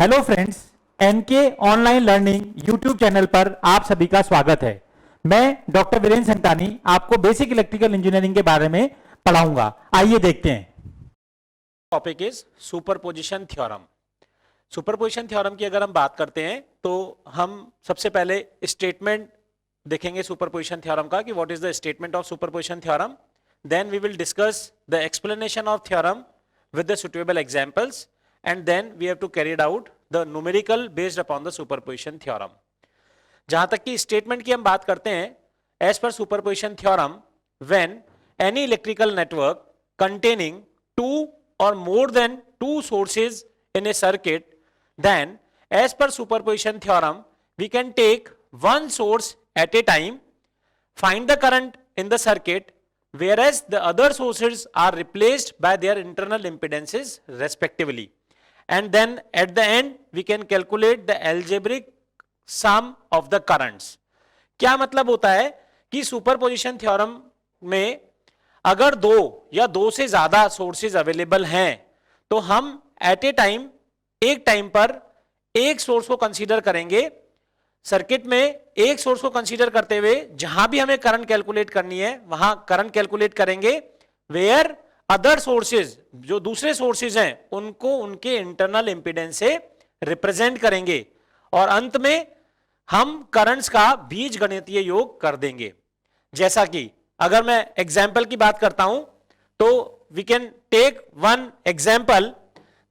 Hello friends, N K online learning YouTube channel पर आप सभी का स्वागत है। मैं डॉक्टर वीरेंद्र संतानी आपको बेसिक इलेक्ट्रिकल इंजीनियरिंग के बारे में पढ़ाऊंगा। आइए देखते हैं। Topic is superposition theorem. Superposition theorem की अगर हम बात करते हैं तो हम सबसे पहले स्टेटमेंट देखेंगे सुपरपोजिशन थ्योरम का कि what is the statement of superposition theorem. Then we will discuss the explanation of theorem with the suitable examples and then we have to carry it out the numerical based upon the superposition theorem. जहां तक कि statement की हम बात करते हैं, as per superposition theorem when any electrical network containing two or more than two sources in a circuit, then as per superposition theorem we can take one source at a time, find the current in the circuit whereas the other sources are replaced by their internal impedances respectively, and then at the end we can calculate the algebraic sum of the currents. क्या मतलब होता है कि superposition theorem में अगर दो या दो से ज्यादा सोर्सेज अवेलेबल हैं तो हम एट ए टाइम एक टाइम पर एक सोर्स को कंसीडर करेंगे। सर्किट में एक सोर्स को कंसीडर करते हुए जहां भी हमें करंट कैलकुलेट करनी है वहां करंट कैलकुलेट करेंगे, वेयर अदर सोर्सेज जो दूसरे सोर्सेज हैं उनको उनके इंटरनल इंपीडेंस से रिप्रेजेंट करेंगे और अंत में हम करंट्स का बीजगणितीय योग कर देंगे। जैसा कि अगर मैं एग्जाम्पल की बात करता हूं तो we can take one example,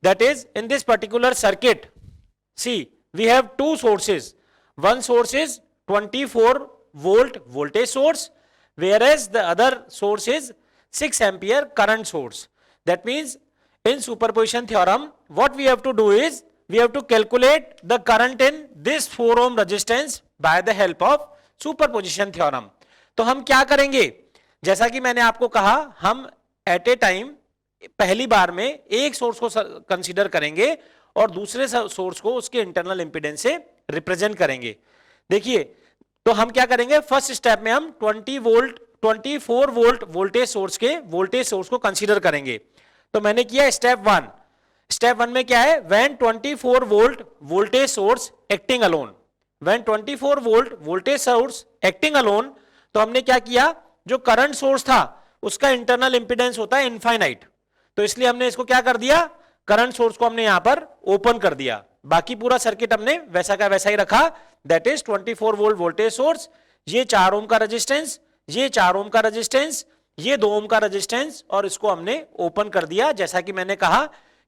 that is in this particular circuit see we have two sources. One source is 24 volt voltage source, whereas the other source is 6 ampere current source. That means in superposition theorem what we have to do is we have to calculate the current in this 4 ohm resistance by the help of superposition theorem. तो हम क्या करेंगे, जैसा कि मैंने आपको कहा, हम एट ए टाइम पहली बार में एक सोर्स को कंसीडर करेंगे और दूसरे सोर्स को उसके इंटरनल इंपीडेंस से रिप्रेजेंट करेंगे। देखिए, तो हम क्या करेंगे, फर्स्ट स्टेप में हम 24 वोल्ट वोल्टेज सोर्स के वोल्टेज सोर्स को कंसीडर करेंगे। तो मैंने किया स्टेप वन। स्टेप वन में क्या है, when 24 volt voltage source acting alone, when 24 volt voltage source acting alone, तो हमने क्या किया, जो करंट सोर्स था उसका इंटरनल इंपीडेंस होता है इनफाइनाइट, तो इसलिए हमने इसको क्या कर दिया, करंट सोर्स को हमने यहां पर ओपन कर दिया। बाकी पूरा सर्किट हमने वैसा का वैसा ही रखा, that is 24 volt voltage source, ये 4 ओम का रेजिस्टेंस, ये 4 ओम का रेजिस्टेंस, ये 2 ओम का रेजिस्टेंस, और इसको हमने ओपन कर दिया। जैसा कि मैंने कहा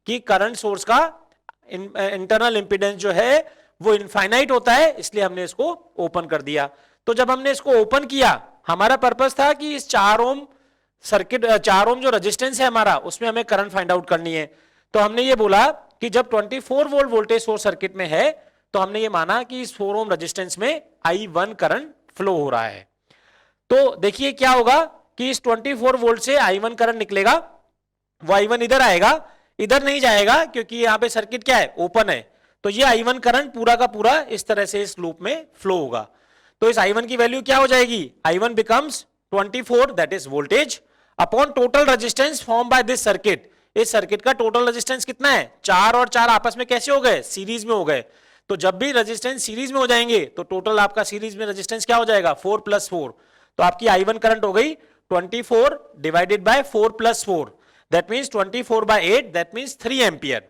कि करंट सोर्स का इंटरनल इंपीडेंस जो है वो इनफाइनाइट होता है, इसलिए हमने इसको ओपन कर दिया। तो जब हमने इसको ओपन किया, हमारा पर्पस था कि इस 4 ओम सर्किट, 4 ओम जो रेजिस्टेंस है हमारा, उसमें हमें करंट फाइंड आउट करनी है। तो हमने ये बोला कि जब 24 वोल्ट वोल्टेज सोर्स सर्किट में है तो हमने ये माना कि इस 4 ओम रेजिस्टेंस में I1 करंट फ्लो हो रहा है। तो देखिए क्या होगा कि इस 24 वोल्ट से I1 करंट निकलेगा, वो I1 इधर आएगा, इधर नहीं जाएगा क्योंकि यहां पे सर्किट क्या है, ओपन है। तो ये I1 करंट पूरा का पूरा इस तरह से इस लूप में फ्लो होगा। तो इस I1 की वैल्यू क्या हो जाएगी, I1 becomes 24 that is voltage upon total resistance form by this circuit. इस सर्किट का टोटल रेजिस्टेंस कितना है, 4 और 4 आपस में कैसे हो गए, सीरीज में हो गए। तो जब भी रेजिस्टेंस सीरीज में हो जाएंगे तो टोटल आपका सीरीज में रेजिस्टेंस क्या हो जाएगा, 4 + 4। तो आपकी I1 करंट हो गई 24 divided by 4 + 4, that means 24/8, that means 3 ampere.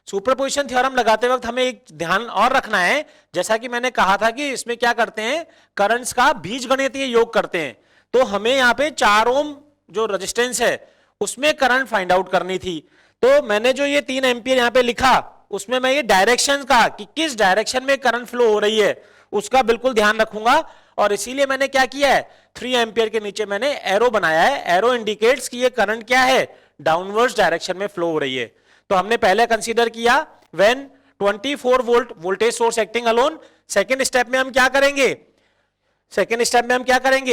Superposition theorem लगाते वक्त हमें एक ध्यान और रखना है, जैसा कि मैंने कहा था कि इसमें क्या करते हैं, करंट्स का बीजगणितीय योग करते हैं। तो हमें यहाँ पे 4 ओम जो रेजिस्टेंस है उसमें करंट फाइंड आउट करनी थी। तो मैंने जो ये 3 एम्पियर यहाँ पे लिखा, उसमें मैं ये डायरेक्शन का कि किस डायरेक्शन में करंट फ्लो हो रही है उसका बिल्कुल ध्यान रखूंगा, और इसीलिए मैंने क्या किया है, 3 एम्पियर के नीचे मैंने एरो बनाया है। एरो इंडिकेट्स कि ये करंट क्या है, डाउनवर्ड्स डायरेक्शन में फ्लो हो रही है। तो हमने पहले कंसीडर किया when 24 volt voltage source acting alone. Second step में हम क्या करेंगे,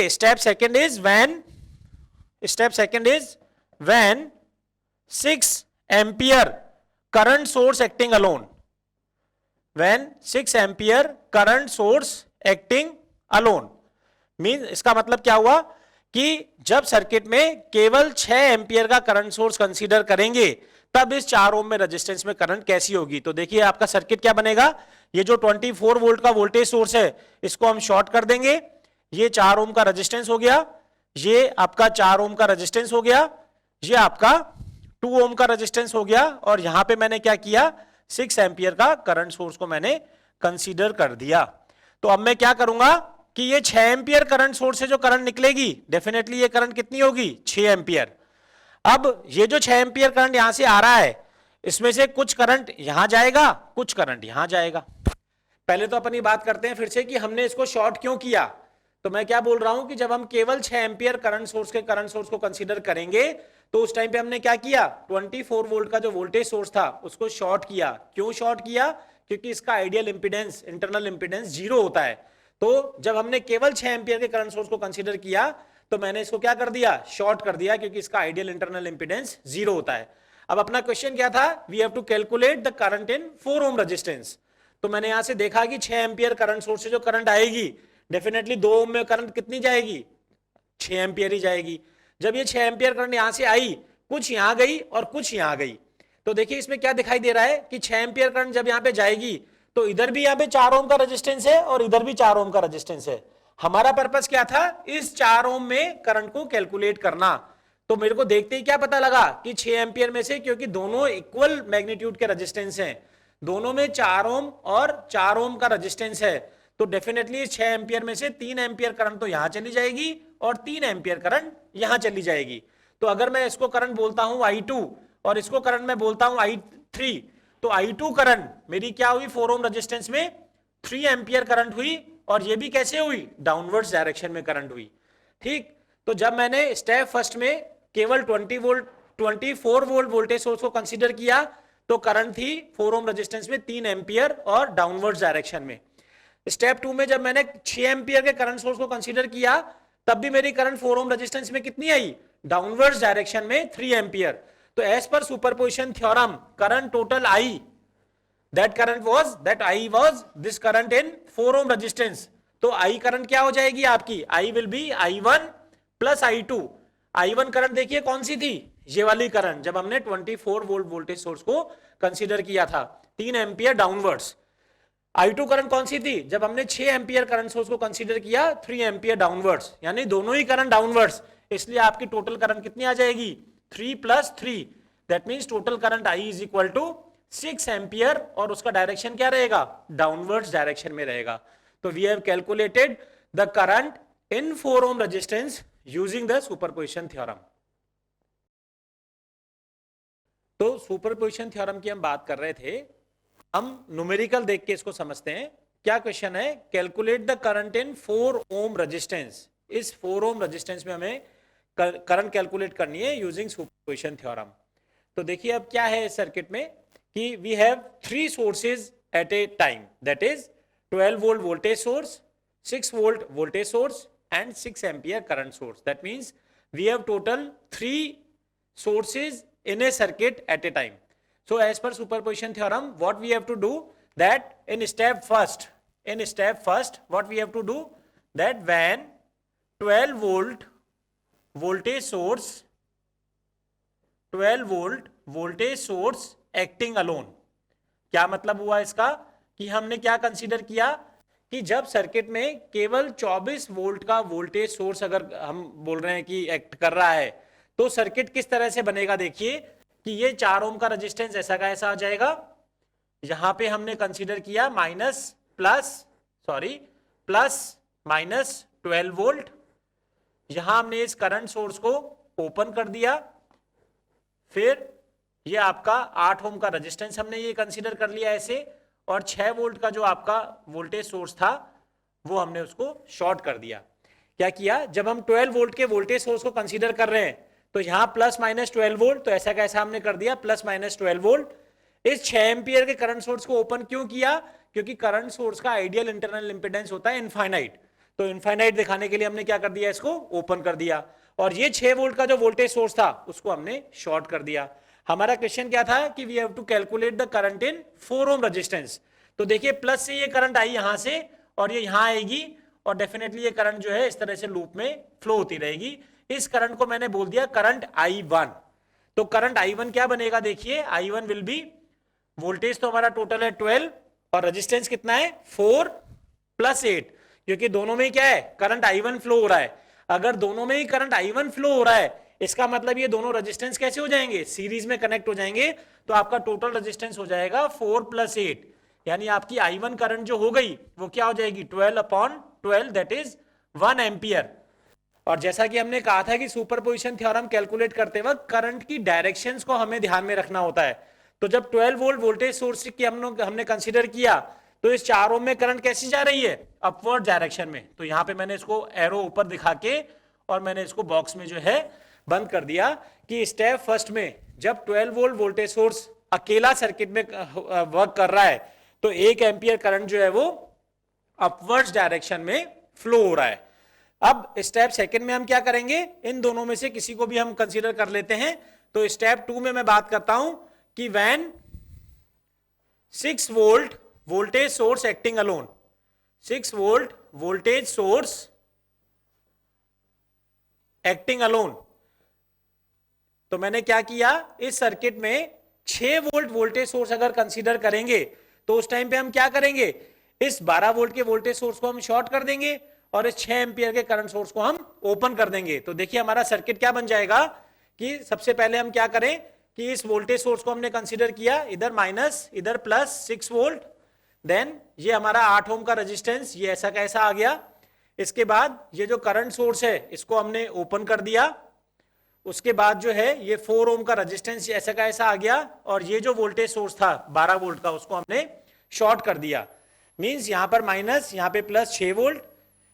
step second is when 6 ampere current source acting alone, when 6 ampere current source acting alone means, इसका मतलब क्या हुआ कि जब सर्किट में केवल 6 एम्पियर का करंट सोर्स कंसीडर करेंगे तब इस 4 ओम में रेजिस्टेंस में करंट कैसी होगी। तो देखिए आपका सर्किट क्या बनेगा, ये जो 24 वोल्ट का वोल्टेज सोर्स है इसको हम शॉर्ट कर देंगे, ये 4 ओम का रेजिस्टेंस हो गया, ये आपका 4 ओम का रेजिस्टेंस हो गया, ये आपका 2 ओम का रेजिस्टेंस हो गया, और यहां पे मैंने क्या किया, 6 एंपियर का करंट सोर्स को मैंने कंसीडर कर दिया। तो अब मैं क्या करूंगा कि ये 6 एंपियर करंट सोर्स से जो करंट निकलेगी, डेफिनेटली ये करंट कितनी होगी, 6 एंपियर। अब ये जो 6 एंपियर करंट यहां से आ रहा है, इसमें से कुछ करंट यहां जाएगा, कुछ करंट यहां जाएगा। पहले तो अपन ये बात करते हैं फिर से कि हमने इसको शॉर्ट क्यों किया। तो मैं क्या बोल रहा हूं कि जब हम केवल 6 एंपियर करंट सोर्स को कंसीडर करेंगे तो उस टाइम पे हमने क्या किया, 24 वोल्ट का जो वोल्टेज सोर्स था उसको शॉर्ट किया। क्यों शॉर्ट किया, क्योंकि इसका आइडियल इंपीडेंस, इंटरनल इंपीडेंस 0 होता है। तो जब हमने केवल 6 एंपियर के करंट सोर्स को कंसीडर किया तो मैंने इसको क्या कर दिया, शॉर्ट कर दिया, क्योंकि इसका आइडियल इंटरनल इंपीडेंस 0 होता है। अब अपना क्वेश्चन क्या था, we have to calculate the current in 4 ohm resistance. तो मैंने यहां से देखा कि 6 एंपियर करंट सोर्स से जो करंट आएगी, डेफिनेटली 2 ओम में करंट कितनी जाएगी, 6 एंपियर ही जाएगी। जब ये 6 एंपियर करंट यहां से आई, कुछ यहां गई और कुछ यहां गई, तो देखिए इसमें क्या दिखाई दे रहा है कि 6 एंपियर करंट जब यहां पे जाएगी तो इधर भी यहां पे 4 ओम का रेजिस्टेंस है और इधर भी 4 ओम का रेजिस्टेंस है। हमारा पर्पस क्या था, इस 4 ओम में करंट को कैलकुलेट करना। तो मेरे को देखते ही क्या पता लगा कि 6 एंपियर में से, क्योंकि दोनों इक्वल मैग्नीट्यूड के रेजिस्टेंस हैं, दोनों में 4 ओम और 4 ओम का रेजिस्टेंस है, तो डेफिनेटली 6 एंपियर में से 3 एंपियर करंट तो यहां चली जाएगी और 3 एंपियर करंट यहां चली जाएगी। तो अगर मैं इसको करंट बोलता हूं I2 और इसको करंट मैं बोलता हूं I3, तो I2 करंट मेरी क्या हुई, 4 ओम रेजिस्टेंस में 3 एंपियर करंट हुई, और ये भी कैसे हुई, डाउनवर्ड्स डायरेक्शन में करंट हुई। ठीक, तो जब मैंने स्टेप फर्स्ट में केवल 24 वोल्ट वोल्टेज सोर्स को कंसीडर किया तो करंट थी 4 ओम रेजिस्टेंस में 3 एंपियर और डाउनवर्ड्स डायरेक्शन में। स्टेप 2 में जब मैंने 6 एंपियर के करंट सोर्स को कंसीडर किया तब भी मेरी करंट 4 ओम रेजिस्टेंस में कितनी आई, डाउनवर्ड्स डायरेक्शन में 3 एंपियर। तो as per superposition theorem, current total I, that I was this current in 4 ohm resistance। तो I करंट क्या हो जाएगी आपकी, I will be I1 plus I2। I1 current देखिए कौन सी थी, ये वाली करंट, जब हमने 24 वोल्ट वोल्टेज सोर्स को कंसीडर किया था, 3 एंपियर डाउनवर्ड्स। I2 करंट कौन सी थी, जब हमने 6 एंपियर करंट सोर्स को कंसीडर किया, 3 एंपियर डाउनवर्ड्स, यानी दोनों ही करंट डाउनवर्ड्स, इसलिए आपकी टोटल करंट कितनी आ जाएगी, 3 + 3। That means total current I is equal to 6 ampere, और उसका डायरेक्शन क्या रहेगा, डाउनवर्ड्स डायरेक्शन में रहेगा। तो we have calculated the current in 4 ohm resistance using the superposition theorem. तो सुपरपोजिशन थ्योरम की हम बात कर रहे थे, हम न्यूमेरिकल देख के इसको समझते हैं। क्या क्वेश्चन है, calculate the current in 4 ohm resistance. इस 4 ओम रेजिस्टेंस में हमें करंट कैलकुलेट करनी है यूजिंग सुपरपोजिशन थ्योरम। तो देखिए अब क्या है इस सर्किट में कि we have 3 sources at a time, that is 12 volt voltage source, 6 volt voltage source and 6 ampere current source। That means we have total 3 sources in a circuit at a time। So as per superposition theorem, what we have to do, that in step first what we have to do, that when 12 volt voltage source acting alone. क्या मतलब हुआ इसका, कि हमने क्या consider किया कि जब सर्किट में केवल 24 वोल्ट का वोल्टेज सोर्स अगर हम बोल रहे हैं कि एक्ट कर रहा है, तो सर्किट किस तरह से बनेगा। देखिए कि ये 4 ओम का रेजिस्टेंस ऐसा का ऐसा आ जाएगा, यहां पे हमने कंसीडर किया प्लस माइनस 12 वोल्ट, यहां हमने इस करंट सोर्स को ओपन कर दिया, फिर ये आपका 8 ओम का रेजिस्टेंस हमने ये कंसीडर कर लिया ऐसे, और 6 वोल्ट का जो आपका वोल्टेज सोर्स था वो हमने उसको शॉर्ट कर दिया। क्या किया, जब हम 12 वोल्ट के वोल्टेज सोर्स को कंसीडर कर रहे हैं तो यहां +-12 वोल्ट, तो ऐसा कैसा हमने कर दिया +-12 वोल्ट। इस 6 एंपियर के करंट सोर्स को ओपन क्यों किया, क्योंकि करंट सोर्स का आइडियल इंटरनल इंपेडेंस होता है इनफाइनाइट, तो इनफाइनाइट दिखाने के लिए हमने क्या कर दिया, इसको ओपन कर दिया, और ये 6 वोल्ट का जो वोल्टेज सोर्स था उसको हमने शॉर्ट कर दिया। हमारा क्वेश्चन क्या था कि we have to calculate the current in 4 ohm resistance. तो देखिए प्लस से ये करंट आई यहां से और ये यहां आएगी, और डेफिनेटली ये करंट जो है इस तरह से लूप में फ्लो होती रहेगी। इस करंट को मैंने बोल दिया करंट I1। तो करंट I1 क्या बनेगा, देखिए I1 विल बी, वोल्टेज तो हमारा टोटल है 12 और रेजिस्टेंस कितना है 4 + 8, क्योंकि दोनों में क्या है करंट I1 फ्लो हो रहा है। अगर दोनों में ही करंट I1 फ्लो हो रहा है, इसका मतलब ये दोनों रेजिस्टेंस कैसे हो जाएंगे, सीरीज में कनेक्ट हो जाएंगे। तो आपका टोटल रेजिस्टेंस हो जाएगा 4 + 8, यानी आपकी I1 करंट जो हो गई वो क्या हो जाएगी 12/12, दैट इज 1 एम्पियर। और जैसा कि हमने कहा था कि सुपरपोजिशन थ्योरम कैलकुलेट करते वक्त करंट की डायरेक्शंस को हमें ध्यान में रखना होता है। तो जब 12 वोल्ट वोल्टेज सोर्स की हमने कंसीडर किया, तो इस 4 ओम में करंट कैसी जा रही है, अपवर्ड डायरेक्शन में। तो यहां पे मैंने इसको एरो ऊपर दिखा के और मैंने इसको बॉक्स में जो है बंद कर दिया कि स्टेप फर्स्ट में जब 12 वोल्ट वोल्टेज सोर्स अकेला सर्किट में वर्क कर रहा है, तो 1 एम्पियर करंट जो है वो अपवर्ड डायरेक्शन में फ्लो हो रहा है। अब स्टेप सेकंड में हम क्या करेंगे, इन दोनों में से किसी को भी हम कंसीडर कर लेते हैं। तो स्टेप 2 में मैं बात करता हूं कि when 6 volt voltage source acting alone, 6 volt voltage source acting alone, तो मैंने क्या किया, इस सर्किट में 6 वोल्ट वोल्टेज सोर्स अगर कंसीडर करेंगे तो उस टाइम पे हम क्या करेंगे, इस 12 वोल्ट के वोल्टेज सोर्स को हम शॉर्ट कर देंगे और इस 6 एम्पियर के करंट सोर्स को हम ओपन कर देंगे। तो देखिए हमारा सर्किट क्या बन जाएगा कि सबसे पहले हम क्या करें कि इस वोल्टेज सोर्स को हमने कंसीडर किया, इधर माइनस इधर प्लस 6 वोल्ट, देन ये हमारा 8 ओम का रेजिस्टेंस ये ऐसा कैसा आ गया। इसके बाद ये जो करंट सोर्स है इसको हमने ओपन कर दिया, उसके बाद जो है ये 4 ओम का रेजिस्टेंस ऐसा का ऐसा आ गया, और ये जो वोल्टेज सोर्स था 12 वोल्ट का उसको हमने शॉर्ट कर दिया। मींस यहां पर माइनस यहां पे प्लस 6 वोल्ट,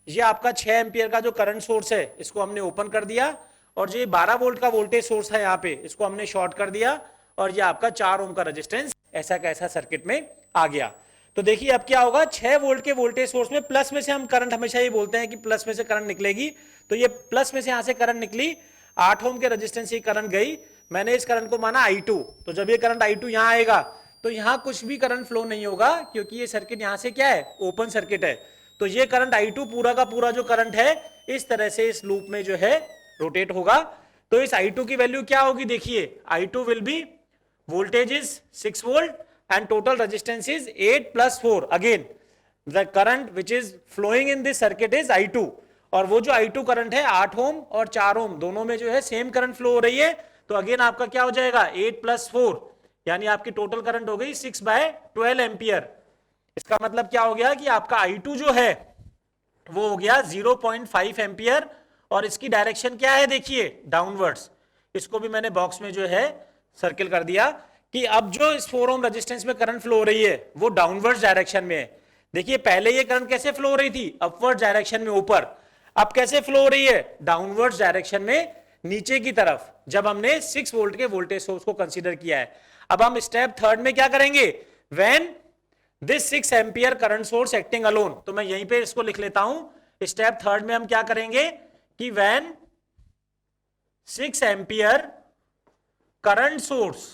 ये आपका 6 एम्पियर का जो करंट सोर्स है इसको हमने ओपन कर दिया, और ये 12 वोल्ट का वोल्टेज सोर्स है यहाँ पे इसको हमने शॉर्ट कर दिया, और ये आपका 4 ओम का रेजिस्टेंस ऐसा कैसा सर्किट में आ गया। तो देखिए अब क्या होगा, 6 वोल्ट के वोल्टेज सोर्स में प्लस में से हम करंट हमेशा ये बोलते हैं कि प्लस में से करंट निकलेगी, तो ये प्लस में से यहां से करंट निकली, 8 ओम के रेजिस्टेंस से करंट गई, मैंने इस करंट को माना I2। तो जब ये करंट I2 यहां आएगा तो यहां कुछ भी करंट फ्लो नहीं होगा, क्योंकि ये सर्किट यहां से क्या है ओपन सर्किट है। तो ये करंट I2 पूरा का पूरा जो करंट है इस तरह से इस लूप में जो है रोटेट होगा। तो इस I2 की वैल्यू क्या होगी, देखिए I2 will be, voltage is 6 volt and total resistance is 8 + 4, again the current which is flowing in this circuit is I2, और वो जो I2 करंट है 8 ओम और 4 ओम दोनों में जो है सेम करंट फ्लो हो रही है। तो अगेन आपका क्या हो जाएगा 8 + 4, यानी आपकी टोटल करंट हो गई 6/12 एम्पियर। इसका मतलब क्या हो गया कि आपका I2 जो है वो हो गया 0.5 एम्पियर, और इसकी डायरेक्शन क्या है देखिए डाउनवर्ड्स। इसको भी मैंने बॉक्स में जो है सर्किल कर दिया कि अब जो इस 4 ओम रेजिस्टेंस में करंट फ्लो हो रही है वो डाउनवर्ड डायरेक्शन में है। देखिए पहले ये करंट कैसे फ्लो हो रही थी, अपवर्ड डायरेक्शन में ऊपर, अब कैसे फ्लो हो रही है डाउनवर्ड डायरेक्शन में नीचे की तरफ, जब हमने 6 वोल्ट के वोल्टेज सोर्स को कंसीडर किया है। अब हम स्टेप थर्ड में क्या करेंगे, when this 6 ampere current source acting alone, तो मैं यहीं पे इसको लिख लेता हूं। स्टेप थर्ड में हम क्या करेंगे कि when 6 ampere current source,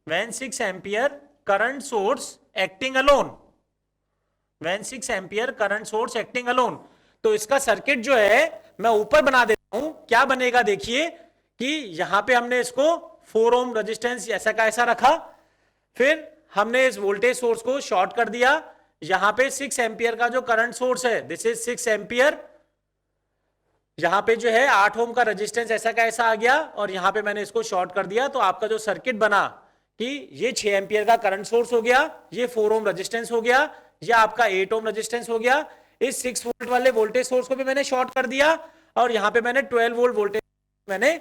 when 6 ampere current source acting alone, when 6 ampere current source acting alone, तो इसका सर्किट जो है मैं ऊपर बना देता हूं, क्या बनेगा देखिए कि यहां पे हमने इसको 4 ओम रेजिस्टेंस ऐसा का ऐसा रखा, फिर हमने इस वोल्टेज सोर्स को शॉर्ट कर दिया, यहां पे 6 एम्पियर का जो करंट सोर्स है दिस इज 6 एम्पियर, यहां पे जो है 8 ओम का रेजिस्टेंस ऐसा का ऐसा आ गया, और यहां पे मैंने इसको शॉर्ट कर दिया। तो आपका जो सर्किट बना कि ये 6 एम्पियर का करंट सोर्स हो गया, ये 4 ओम रेजिस्टेंस हो गया, ये आपका 8 ओम रेजिस्टेंस हो गया, इस 6 वोल्ट वाले वोल्टेज सोर्स को भी मैंने शॉर्ट कर दिया, और यहां पे मैंने 12 वोल्ट वोल्टेज मैंने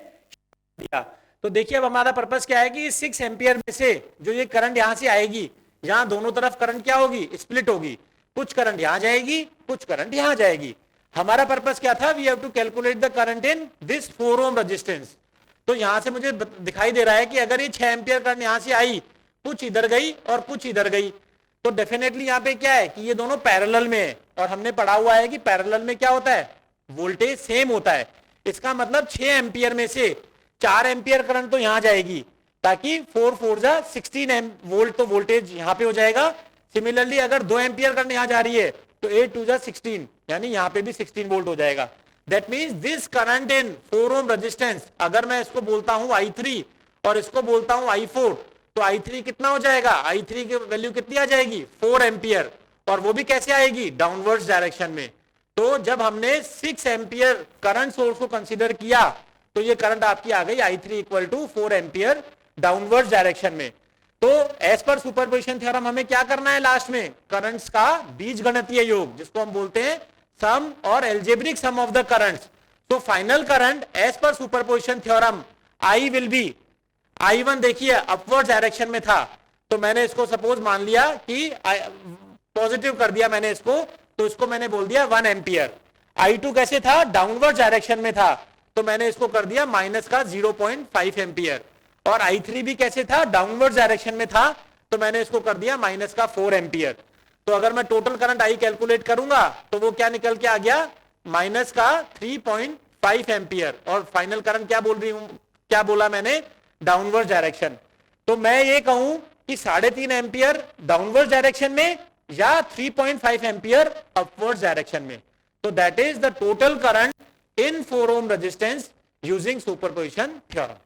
दिया। तो देखिए अब हमारा पर्पस क्या है कि 6 एम्पियर में से जो ये करंट यहां से आएगी, यहां दोनों तरफ करंट क्या होगी, स्प्लिट होगी, कुछ करंट यहां जाएगी, कुछ करंट यहां जाएगी। हमारा पर्पस क्या था, we have to calculate the current in this 4 ohm resistance. तो यहां से मुझे दिखाई दे रहा है कि अगर ये 6 एम्पियर करंट यहां से आई, कुछ इधर गई और कुछ इधर गई, तो डेफिनेटली यहां पे क्या है कि ये दोनों पैरेलल में है, और हमने पढ़ा हुआ है कि पैरेलल में क्या होता है, वोल्टेज सेम होता है। इसका मतलब 6 एम्पियर में से 4 एम्पियर करंट तो यहां जाएगी, ताकि 4 4 जा 16 वोल्ट तो वोल्टेज यहां पे हो जाएगा। सिमिलरली अगर 2 एम्पियर करंट यहां जा रही है तो 8 2 जा 16, यानी यहां पे भी 16 वोल्ट हो जाएगा। That means this current in 4 ohm resistance, अगर मैं इसको बोलता हूं I3 और इसको बोलता हूं I4, तो I3 कितना हो जाएगा, I3 की वैल्यू कितनी आ जाएगी 4 एम्पियर, और वो भी कैसे आएगी, डाउनवर्ड्स डायरेक्शन में। तो जब हमने 6 एम्पियर करंट सोर्स को कंसीडर किया तो ये करंट आपकी आ गई I3 equal to 4 ampere downwards direction में। तो एज पर सुपरपोजिशन थ्योरम हमें क्या करना है, लास्ट में करंट्स का बीजगणितीय योग, जिसको हम बोलते हैं सम और algebraic sum of the currents. तो final current as per superposition theorem I will be, I1 देखिए अपवर्ड डायरेक्शन में था, तो मैंने इसको सपोज मान लिया कि पॉजिटिव कर दिया मैंने इसको, तो इसको मैंने बोल दिया 1 एम्पियर। I2 कैसे था, डाउनवर्ड डायरेक्शन में था, तो मैंने इसको कर दिया माइनस का 0.5 एम्पियर। और I3 भी कैसे था, डाउनवर्ड डायरेक्शन में था, तो मैंने इसको कर दिया माइनस का 4 एम्पियर। तो अगर मैं टोटल करंट I कैलकुलेट करूंगा तो वो क्या निकल के आ गया, माइनस का 3.5 एम्पियर। और फाइनल करंट क्या बोल रही हूं, क्या बोला मैंने, डाउनवर्ड डायरेक्शन। तो मैं ये कहूं कि 3.5 एम्पियर डाउनवर्ड डायरेक्शन में या 3.5 एम्पियर अपवर्ड डायरेक्शन में। तो that is the total current in 4 ohm resistance using superposition theorem.